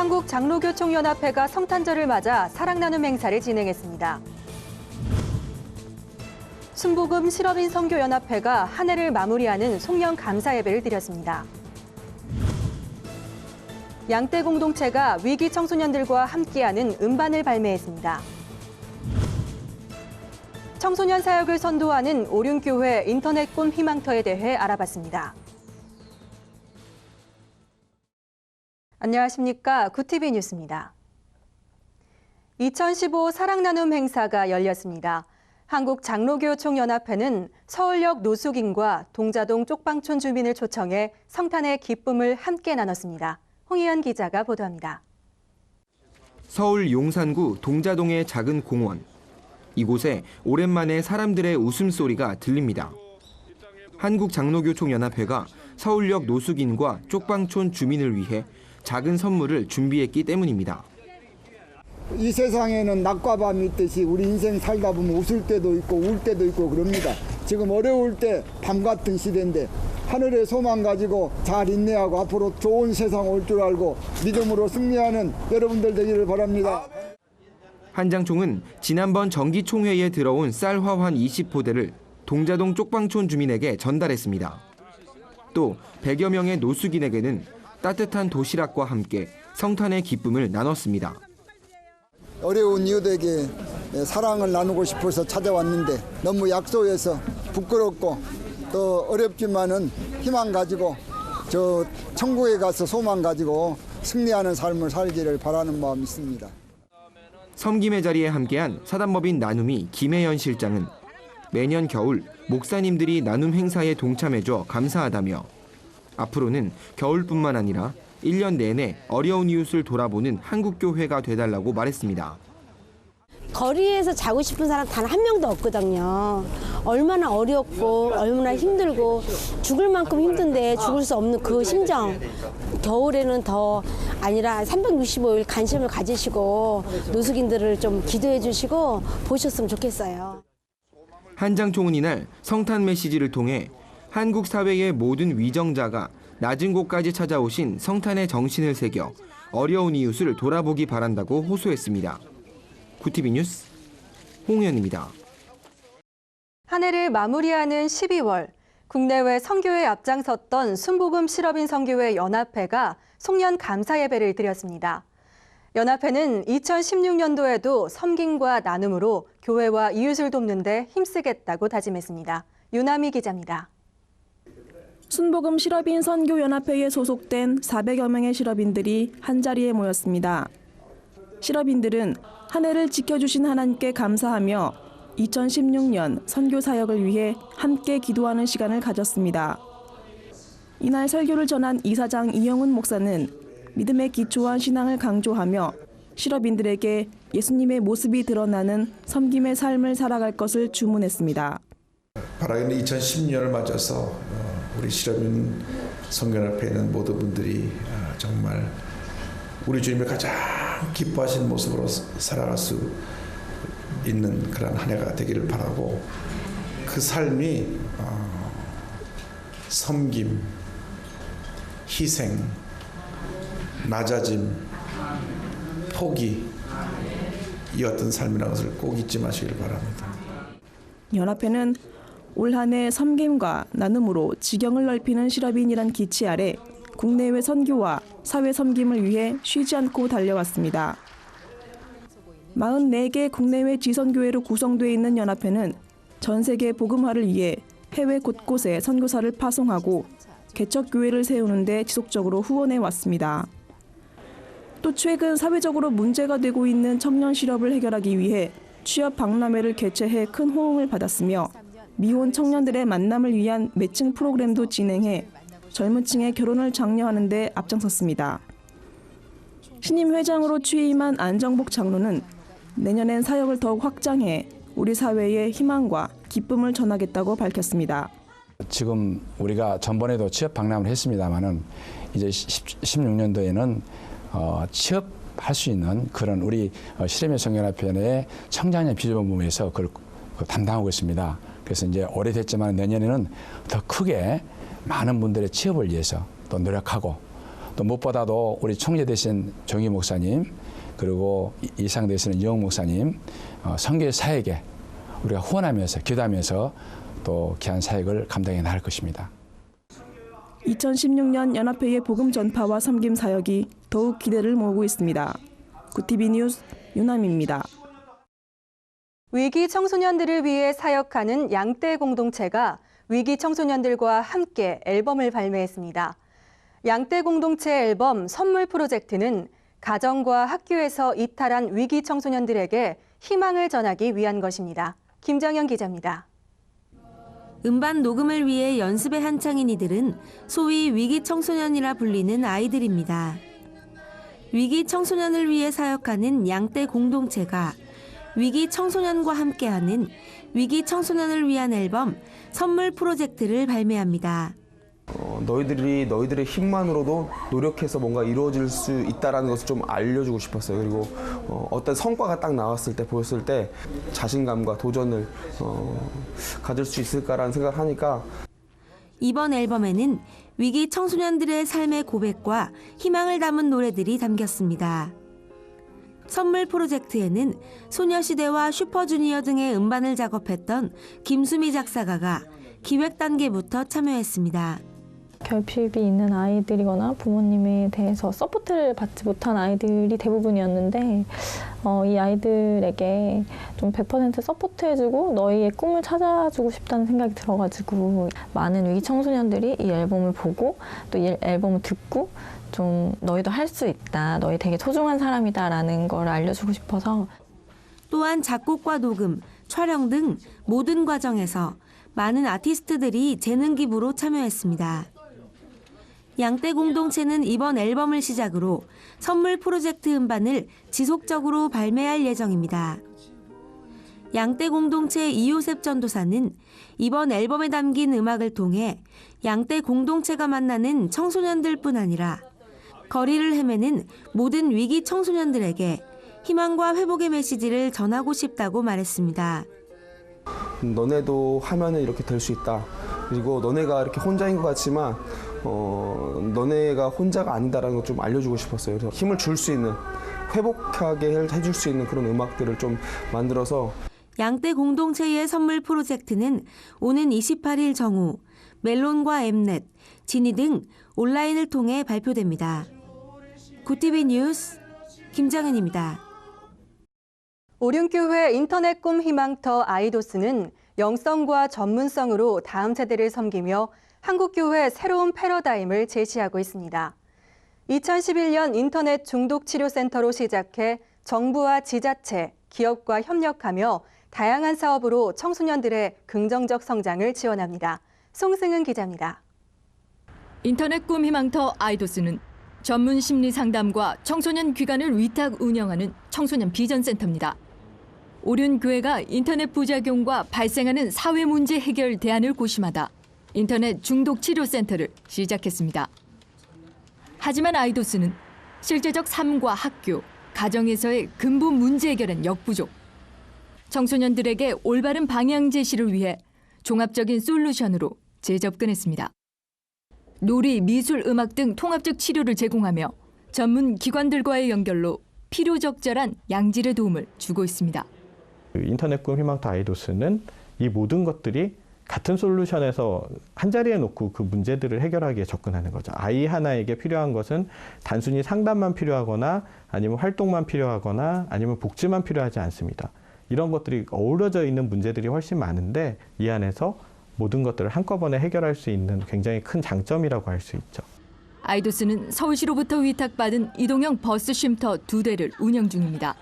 한국장로교총연합회가 성탄절을 맞아 사랑 나눔 행사를 진행했습니다. 순복음 실업인 선교연합회가 한 해를 마무리하는 송년 감사 예배를 드렸습니다. 양떼 공동체가 위기 청소년들과 함께하는 음반을 발매했습니다. 청소년 사역을 선도하는 오륜교회 인터넷 꿈 희망터에 대해 알아봤습니다. 안녕하십니까. 구티비 뉴스입니다. 2015 사랑 나눔 행사가 열렸습니다. 한국장로교총연합회는 서울역 노숙인과 동자동 쪽방촌 주민을 초청해 성탄의 기쁨을 함께 나눴습니다. 홍희연 기자가 보도합니다. 서울 용산구 동자동의 작은 공원. 이곳에 오랜만에 사람들의 웃음소리가 들립니다. 한국장로교총연합회가 서울역 노숙인과 쪽방촌 주민을 위해 작은 선물을 준비했기 때문입니다. 이 세상에는 낮과 밤이 있듯이 우리 인생 살다 보면 웃을 때도 있고 울 때도 있고 그럽니다. 지금 어려울 때 밤 같은 시대인데 하늘의 소망 가지고 잘 인내하고 앞으로 좋은 세상 올 줄 알고 믿음으로 승리하는 여러분들 되기를 바랍니다. 한장총은 지난번 정기총회에 들어온 쌀 화환 20포대를 동자동 쪽방촌 주민에게 전달했습니다. 또 100여 명의 노숙인에게는 따뜻한 도시락과 함께 성탄의 기쁨을 나눴습니다. 어려운 이웃에게 사랑을 나누고 싶어서 찾아왔는데 너무 약소해서 부끄럽고 또 어렵지만은 희망 가지고 저 천국에 가서 소망 가지고 승리하는 삶을 살기를 바라는 마음이 있습니다. 섬김의 자리에 함께한 사단법인 나눔이 김혜연 실장은 매년 겨울 목사님들이 나눔 행사에 동참해줘 감사하다며 앞으로는 겨울뿐만 아니라 1년 내내 어려운 이웃을 돌아보는 한국교회가 돼달라고 말했습니다. 거리에서 자고 싶은 사람 단 한 명도 없거든요. 얼마나 어렵고 얼마나 힘들고 죽을 만큼 힘든데 죽을 수 없는 그 심정. 겨울에는 더 아니라 365일 관심을 가지시고 노숙인들을 좀 기도해 주시고 보셨으면 좋겠어요. 한장총은 이날 성탄 메시지를 통해 한국 사회의 모든 위정자가 낮은 곳까지 찾아오신 성탄의 정신을 새겨 어려운 이웃을 돌아보기 바란다고 호소했습니다. 구티비 뉴스 홍현입니다. 한 해를 마무리하는 12월, 국내외 선교에 앞장섰던 순복음 실업인 선교회 연합회가 송년 감사 예배를 드렸습니다. 연합회는 2016년도에도 섬김과 나눔으로 교회와 이웃을 돕는 데 힘쓰겠다고 다짐했습니다. 유나미 기자입니다. 순복음 실업인 선교연합회에 소속된 400여 명의 실업인들이 한자리에 모였습니다. 실업인들은 한 해를 지켜주신 하나님께 감사하며 2016년 선교 사역을 위해 함께 기도하는 시간을 가졌습니다. 이날 설교를 전한 이사장 이영훈 목사는 믿음에 기초한 신앙을 강조하며 실업인들에게 예수님의 모습이 드러나는 섬김의 삶을 살아갈 것을 주문했습니다. 바라기는 2010년을 맞아서 우리 실업인 선교연합회에 있는 모든 분들이 정말 우리 주님을 가장 기뻐하시는 모습으로 살아갈 수 있는 그런 한 해가 되기를 바라고 그 삶이 섬김, 희생, 낮아짐, 포기 이 어떤 삶이라는 것을 꼭 잊지 마시길 바랍니다. 연합회는 올 한 해 섬김과 나눔으로 지경을 넓히는 실업인이란 기치 아래 국내외 선교와 사회 섬김을 위해 쉬지 않고 달려왔습니다. 44개 국내외 지선교회로 구성되어 있는 연합회는 전 세계 복음화를 위해 해외 곳곳에 선교사를 파송하고 개척교회를 세우는 데 지속적으로 후원해 왔습니다. 또 최근 사회적으로 문제가 되고 있는 청년 실업을 해결하기 위해 취업 박람회를 개최해 큰 호응을 받았으며 미혼 청년들의 만남을 위한 매칭 프로그램도 진행해 젊은 층의 결혼을 장려하는 데 앞장섰습니다. 신임 회장으로 취임한 안정복 장로는 내년엔 사역을 더욱 확장해 우리 사회에 희망과 기쁨을 전하겠다고 밝혔습니다. 지금 우리가 전번에도 취업 박람회를 했습니다만은 이제 16년도에는 취업할 수 있는 그런 우리 실업인 선교연합회의 청장년 비전본부에서 그걸 담당하고 있습니다. 그래서 이제 오래됐지만 내년에는 더 크게 많은 분들의 취업을 위해서 또 노력하고 또 무엇보다도 우리 총재 되신 정희 목사님, 그리고 이상 되시는 이영 목사님, 선교의 사역에 우리가 후원하면서 기도하면서 또 귀한 사역을 감당해 나갈 것입니다. 2016년 연합회의 복음 전파와 섬김 사역이 더욱 기대를 모으고 있습니다. 구티비 뉴스 유남입니다. 위기 청소년들을 위해 사역하는 양떼 공동체가 위기 청소년들과 함께 앨범을 발매했습니다. 양떼 공동체 앨범 선물 프로젝트는 가정과 학교에서 이탈한 위기 청소년들에게 희망을 전하기 위한 것입니다. 김정현 기자입니다. 음반 녹음을 위해 연습에 한창인 이들은 소위 위기 청소년이라 불리는 아이들입니다. 위기 청소년을 위해 사역하는 양떼 공동체가 위기 청소년과 함께하는 위기 청소년을 위한 앨범 선물 프로젝트를 발매합니다. 너희들이 너희들의 힘만으로도 노력해서 뭔가 이루어질 수 있다는 것을 좀 알려주고 싶었어요. 그리고 어떤 성과가 딱 나왔을 때 보였을 때 자신감과 도전을 가질 수 있을까라는 생각을 하니까 이번 앨범에는 위기 청소년들의 삶의 고백과 희망을 담은 노래들이 담겼습니다. 선물 프로젝트에는 소녀시대와 슈퍼주니어 등의 음반을 작업했던 김수미 작사가가 기획 단계부터 참여했습니다. 결핍이 있는 아이들이거나 부모님에 대해서 서포트를 받지 못한 아이들이 대부분이었는데 이 아이들에게 좀 100% 서포트해주고 너희의 꿈을 찾아주고 싶다는 생각이 들어가지고 많은 위기 청소년들이 이 앨범을 보고 또 이 앨범을 듣고 좀 너희도 할 수 있다, 너희 되게 소중한 사람이다라는 걸 알려주고 싶어서. 또한 작곡과 녹음, 촬영 등 모든 과정에서 많은 아티스트들이 재능 기부로 참여했습니다. 양떼 공동체는 이번 앨범을 시작으로 선물 프로젝트 음반을 지속적으로 발매할 예정입니다. 양떼 공동체 이요셉 전도사는 이번 앨범에 담긴 음악을 통해 양떼 공동체가 만나는 청소년들뿐 아니라 거리를 헤매는 모든 위기 청소년들에게 희망과 회복의 메시지를 전하고 싶다고 말했습니다. 너네도 하면은 이렇게 될 수 있다. 그리고 너네가 이렇게 혼자인 것 같지만 너네가 혼자가 아니다라는 걸 좀 알려주고 싶었어요. 그래서 힘을 줄 수 있는, 회복하게 해줄 수 있는 그런 음악들을 좀 만들어서. 양떼 공동체의 선물 프로젝트는 오는 28일 정오 멜론과 엠넷, 지니 등 온라인을 통해 발표됩니다. 구티비 뉴스 김정은입니다. 오륜교회 인터넷 꿈 희망터 아이도스는 영성과 전문성으로 다음 세대를 섬기며 한국교회 새로운 패러다임을 제시하고 있습니다. 2011년 인터넷 중독치료센터로 시작해 정부와 지자체, 기업과 협력하며 다양한 사업으로 청소년들의 긍정적 성장을 지원합니다. 송승은 기자입니다. 인터넷 꿈 희망터 아이도스는 전문 심리 상담과 청소년 기관을 위탁 운영하는 청소년 비전센터입니다. 오륜교회가 인터넷 부작용과 발생하는 사회 문제 해결 대안을 고심하다 인터넷 중독 치료센터를 시작했습니다. 하지만 아이도스는 실제적 삶과 학교, 가정에서의 근본 문제 해결은 역부족. 청소년들에게 올바른 방향 제시를 위해 종합적인 솔루션으로 재접근했습니다. 놀이, 미술, 음악 등 통합적 치료를 제공하며 전문 기관들과의 연결로 필요적절한 양질의 도움을 주고 있습니다. 인터넷 꿈 희망터 아이도스는 이 모든 것들이 같은 솔루션에서 한자리에 놓고 그 문제들을 해결하기에 접근하는 거죠. 아이 하나에게 필요한 것은 단순히 상담만 필요하거나 아니면 활동만 필요하거나 아니면 복지만 필요하지 않습니다. 이런 것들이 어우러져 있는 문제들이 훨씬 많은데 이 안에서 모든 것들을 한꺼번에 해결할 수 있는 굉장히 큰 장점이라고 할 수 있죠. 아이도스는 서울시로부터 위탁받은 이동형 버스 쉼터 2대를 운영 중입니다.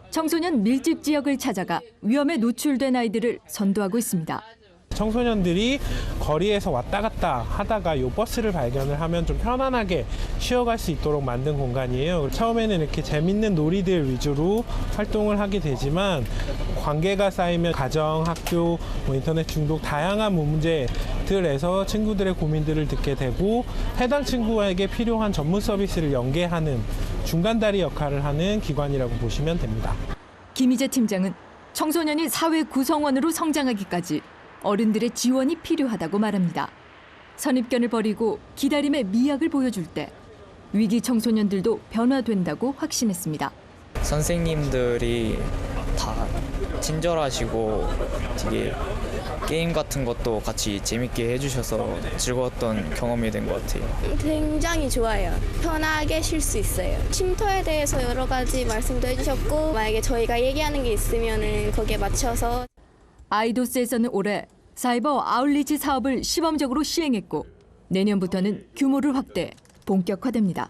청소년 밀집 지역을 찾아가 위험에 노출된 아이들을 선도하고 있습니다. 청소년들이 거리에서 왔다 갔다 하다가 이 버스를 발견을 하면 좀 편안하게 쉬어갈 수 있도록 만든 공간이에요. 처음에는 이렇게 재밌는 놀이들 위주로 활동을 하게 되지만 관계가 쌓이면 가정, 학교, 인터넷 중독 다양한 문제들에서 친구들의 고민들을 듣게 되고 해당 친구에게 필요한 전문 서비스를 연계하는 중간다리 역할을 하는 기관이라고 보시면 됩니다. 김희재 팀장은 청소년이 사회 구성원으로 성장하기까지 어른들의 지원이 필요하다고 말합니다. 선입견을 버리고 기다림의 미학을 보여줄 때 위기 청소년들도 변화된다고 확신했습니다. 선생님들이 다 친절하시고 되게 게임 같은 것도 같이 재밌게 해주셔서 즐거웠던 경험이 된 것 같아요. 굉장히 좋아요. 편하게 쉴 수 있어요. 쉼터에 대해서 여러 가지 말씀도 해주셨고 만약에 저희가 얘기하는 게 있으면 거기에 맞춰서 아이도스에서는 올해 사이버 아울리치 사업을 시범적으로 시행했고 내년부터는 규모를 확대, 본격화됩니다.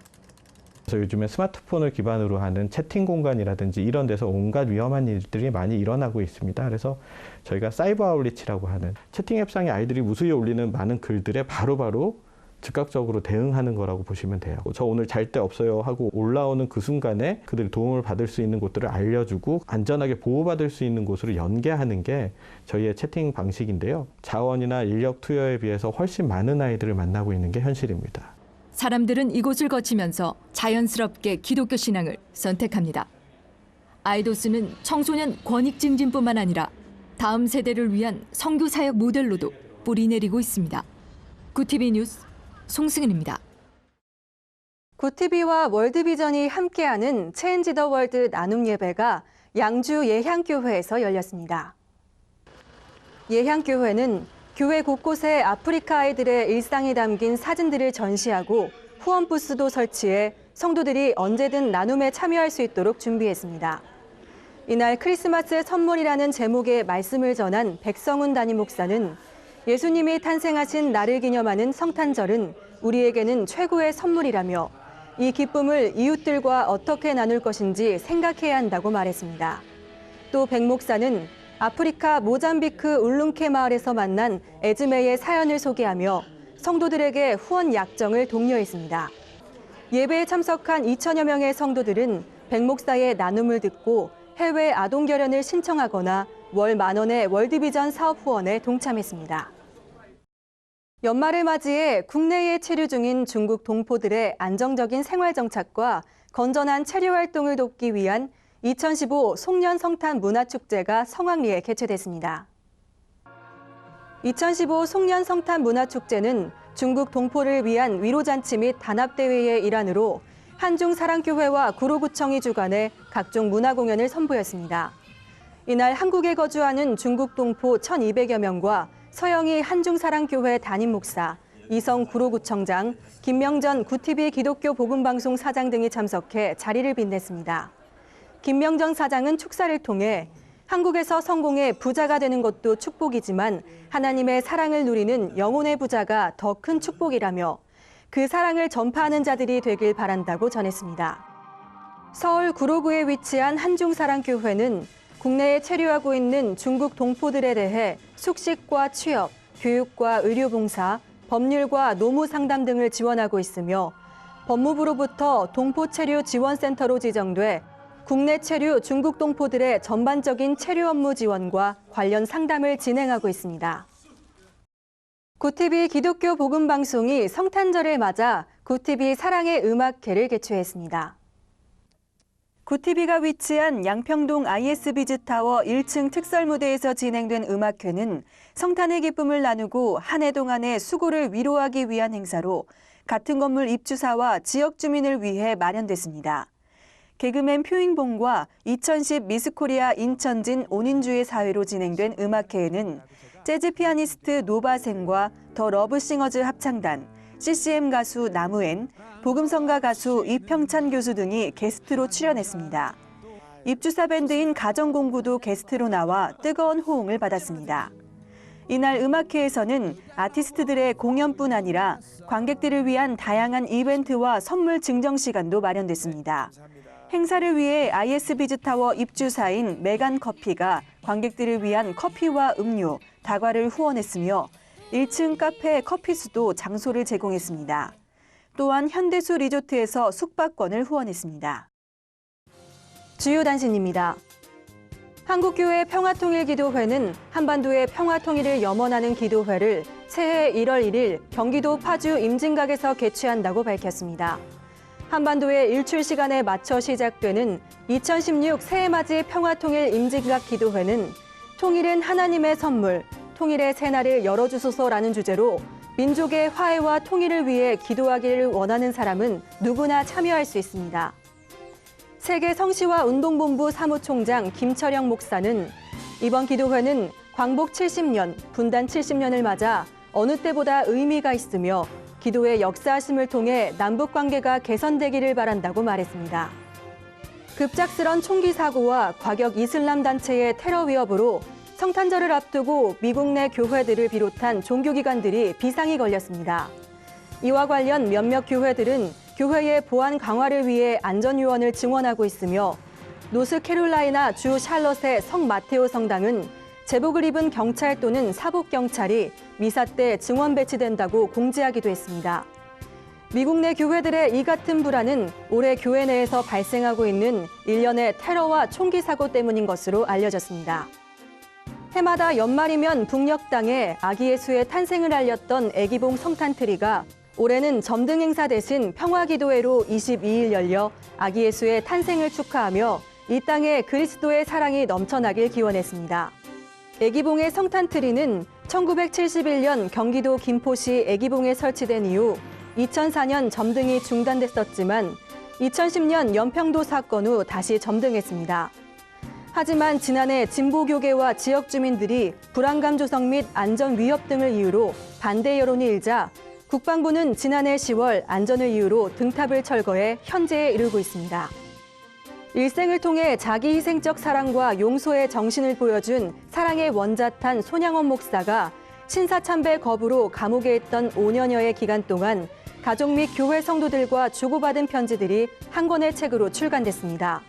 그래서 요즘에 스마트폰을 기반으로 하는 채팅 공간이라든지 이런 데서 온갖 위험한 일들이 많이 일어나고 있습니다. 그래서 저희가 사이버 아울리치라고 하는 채팅 앱상에 아이들이 무수히 올리는 많은 글들에 바로바로 즉각적으로 대응하는 거라고 보시면 돼요. 저 오늘 잘 데 없어요 하고 올라오는 그 순간에 그들이 도움을 받을 수 있는 곳들을 알려주고 안전하게 보호받을 수 있는 곳으로 연계하는 게 저희의 채팅 방식인데요. 자원이나 인력 투여에 비해서 훨씬 많은 아이들을 만나고 있는 게 현실입니다. 사람들은 이곳을 거치면서 자연스럽게 기독교 신앙을 선택합니다. 아이도스는 청소년 권익 증진뿐만 아니라 다음 세대를 위한 선교 사역 모델로도 뿌리내리고 있습니다. 구티비 뉴스 송승은입니다. 구티비와 월드비전이 함께하는 체인지 더 월드 나눔 예배가 양주 예향교회에서 열렸습니다. 예향교회는 교회 곳곳에 아프리카 아이들의 일상이 담긴 사진들을 전시하고 후원 부스도 설치해 성도들이 언제든 나눔에 참여할 수 있도록 준비했습니다. 이날 크리스마스 선물이라는 제목의 말씀을 전한 백성훈 담임 목사는 예수님이 탄생하신 날을 기념하는 성탄절은 우리에게는 최고의 선물이라며 이 기쁨을 이웃들과 어떻게 나눌 것인지 생각해야 한다고 말했습니다. 또 백 목사는 아프리카 모잠비크 울룽케 마을에서 만난 에즈메의 사연을 소개하며 성도들에게 후원 약정을 독려했습니다. 예배에 참석한 2천여 명의 성도들은 백 목사의 나눔을 듣고 해외 아동 결연을 신청하거나 월 10,000원의 월드비전 사업 후원에 동참했습니다. 연말을 맞이해 국내에 체류 중인 중국 동포들의 안정적인 생활 정착과 건전한 체류 활동을 돕기 위한 2015 송년 성탄 문화축제가 성황리에 개최됐습니다. 2015 송년 성탄 문화축제는 중국 동포를 위한 위로잔치 및 단합대회의 일환으로 한중사랑교회와 구로구청이 주관해 각종 문화공연을 선보였습니다. 이날 한국에 거주하는 중국 동포 1,200여 명과 서영희 한중사랑교회 담임 목사, 이성 구로구청장, 김명전 구티비 기독교 복음방송 사장 등이 참석해 자리를 빛냈습니다. 김명전 사장은 축사를 통해 한국에서 성공해 부자가 되는 것도 축복이지만 하나님의 사랑을 누리는 영혼의 부자가 더 큰 축복이라며 그 사랑을 전파하는 자들이 되길 바란다고 전했습니다. 서울 구로구에 위치한 한중사랑교회는 국내에 체류하고 있는 중국 동포들에 대해 숙식과 취업, 교육과 의료봉사, 법률과 노무상담 등을 지원하고 있으며 법무부로부터 동포체류 지원센터로 지정돼 국내 체류 중국 동포들의 전반적인 체류 업무 지원과 관련 상담을 진행하고 있습니다. 구티비 기독교 복음 방송이 성탄절을 맞아 구티비 사랑의 음악회를 개최했습니다. 구티비가 위치한 양평동 IS비즈타워 1층 특설무대에서 진행된 음악회는 성탄의 기쁨을 나누고 한 해 동안의 수고를 위로하기 위한 행사로 같은 건물 입주사와 지역 주민을 위해 마련됐습니다. 개그맨 표잉봉과 2010 미스코리아 인천진 온인주의 사회로 진행된 음악회에는 재즈 피아니스트 노바생과 더 러브싱어즈 합창단, CCM 가수 나무엔, 복음성가 가수 이평찬 교수 등이 게스트로 출연했습니다. 입주사 밴드인 가정공구도 게스트로 나와 뜨거운 호응을 받았습니다. 이날 음악회에서는 아티스트들의 공연뿐 아니라 관객들을 위한 다양한 이벤트와 선물 증정 시간도 마련됐습니다. 행사를 위해 IS비즈타워 입주사인 메간커피가 관객들을 위한 커피와 음료, 다과를 후원했으며 1층 카페 커피수도 장소를 제공했습니다. 또한 현대수 리조트에서 숙박권을 후원했습니다. 주요 단신입니다. 한국교회 평화통일기도회는 한반도의 평화통일을 염원하는 기도회를 새해 1월 1일 경기도 파주 임진각에서 개최한다고 밝혔습니다. 한반도의 일출 시간에 맞춰 시작되는 2016 새해맞이 평화통일 임진각 기도회는 통일은 하나님의 선물, 통일의 새날을 열어주소서라는 주제로 민족의 화해와 통일을 위해 기도하기를 원하는 사람은 누구나 참여할 수 있습니다. 세계 성시와 운동본부 사무총장 김철영 목사는 이번 기도회는 광복 70년, 분단 70년을 맞아 어느 때보다 의미가 있으며 기도의 역사하심을 통해 남북 관계가 개선되기를 바란다고 말했습니다. 급작스런 총기 사고와 과격 이슬람 단체의 테러 위협으로 성탄절을 앞두고 미국 내 교회들을 비롯한 종교기관들이 비상이 걸렸습니다. 이와 관련 몇몇 교회들은 교회의 보안 강화를 위해 안전요원을 증원하고 있으며 노스캐롤라이나 주 샬럿의 성 마테오 성당은 제복을 입은 경찰 또는 사복경찰이 미사 때 증원 배치된다고 공지하기도 했습니다. 미국 내 교회들의 이 같은 불안은 올해 교회 내에서 발생하고 있는 일련의 테러와 총기 사고 때문인 것으로 알려졌습니다. 해마다 연말이면 북녘 땅에 아기 예수의 탄생을 알렸던 애기봉 성탄트리가 올해는 점등 행사 대신 평화기도회로 22일 열려 아기 예수의 탄생을 축하하며 이 땅에 그리스도의 사랑이 넘쳐나길 기원했습니다. 애기봉의 성탄트리는 1971년 경기도 김포시 애기봉에 설치된 이후 2004년 점등이 중단됐었지만 2010년 연평도 사건 후 다시 점등했습니다. 하지만 지난해 진보교계와 지역 주민들이 불안감 조성 및 안전 위협 등을 이유로 반대 여론이 일자 국방부는 지난해 10월 안전을 이유로 등탑을 철거해 현재에 이르고 있습니다. 일생을 통해 자기 희생적 사랑과 용서의 정신을 보여준 사랑의 원자탄 손양원 목사가 신사참배 거부로 감옥에 있던 5년여의 기간 동안 가족 및 교회 성도들과 주고받은 편지들이 한 권의 책으로 출간됐습니다.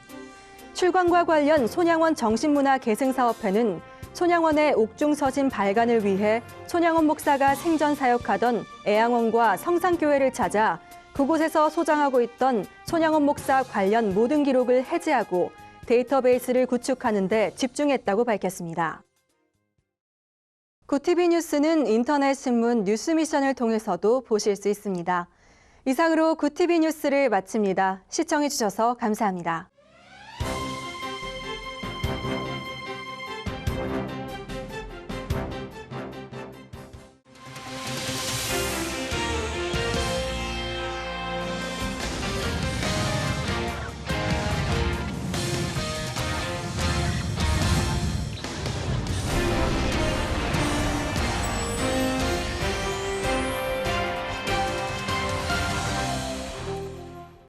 출간과 관련 손양원 정신문화 계승사업회는 손양원의 옥중서신 발간을 위해 손양원 목사가 생전 사역하던 애양원과 성산교회를 찾아 그곳에서 소장하고 있던 손양원 목사 관련 모든 기록을 해제하고 데이터베이스를 구축하는 데 집중했다고 밝혔습니다. 구티비 뉴스는 인터넷 신문 뉴스미션을 통해서도 보실 수 있습니다. 이상으로 구티비 뉴스를 마칩니다. 시청해주셔서 감사합니다.